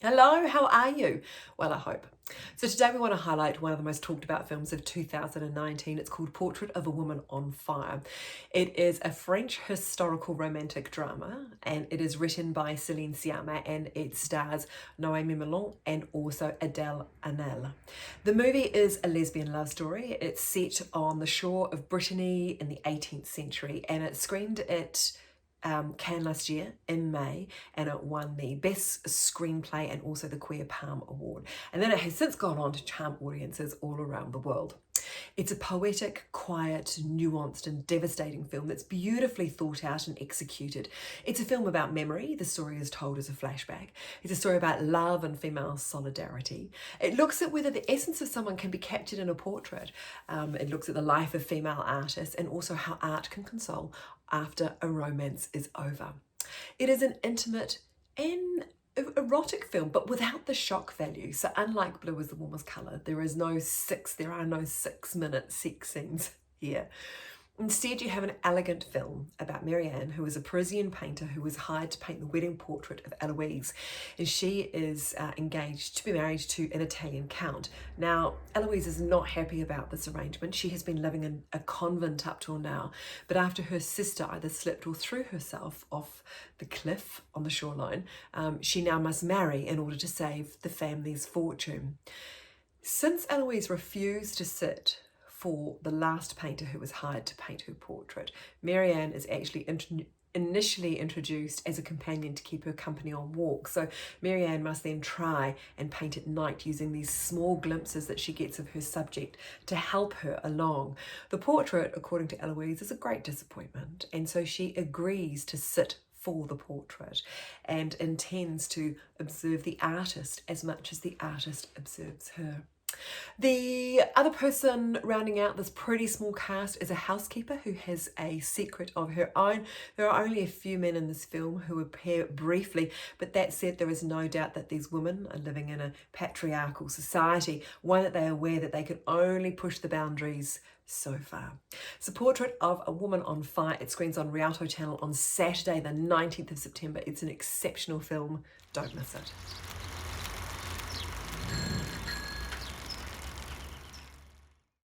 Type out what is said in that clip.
Hello, how are you? Well, I hope. So today we want to highlight one of the most talked about films of 2019. It's called Portrait of a Woman on Fire. It is a French historical romantic drama and it is written by Céline Sciamma and it stars Noémie Merlant and also Adèle Haenel. The movie is a lesbian love story. It's set on the shore of Brittany in the 18th century and it screened at Cannes last year in May, and it won the Best Screenplay and also the Queer Palm Award. And then it has since gone on to charm audiences all around the world. It's a poetic, quiet, nuanced and devastating film that's beautifully thought out and executed. It's a film about memory. The story is told as a flashback. It's a story about love and female solidarity. It looks at whether the essence of someone can be captured in a portrait. It looks at the life of female artists and also how art can console after a romance is over. It is an intimate and erotic film, but without the shock value. So unlike Blue is the Warmest Colour, there are no 6-minute sex scenes here. Instead, you have an elegant film about Marianne, who is a Parisian painter who was hired to paint the wedding portrait of Eloise. And she is engaged to be married to an Italian count. Now, Eloise is not happy about this arrangement. She has been living in a convent up till now. But after her sister either slipped or threw herself off the cliff on the shoreline, she now must marry in order to save the family's fortune. Since Eloise refused to sit for the last painter who was hired to paint her portrait, Marianne is actually initially introduced as a companion to keep her company on walks. So Marianne must then try and paint at night using these small glimpses that she gets of her subject to help her along. The portrait, according to Eloise, is a great disappointment, and so she agrees to sit for the portrait and intends to observe the artist as much as the artist observes her. The other person rounding out this pretty small cast is a housekeeper who has a secret of her own. There are only a few men in this film who appear briefly, but that said, there is no doubt that these women are living in a patriarchal society, one that they are aware that they can only push the boundaries so far. It's a Portrait of a Woman on Fire. It screens on Rialto Channel on Saturday, the 19th of September. It's an exceptional film. Don't miss it.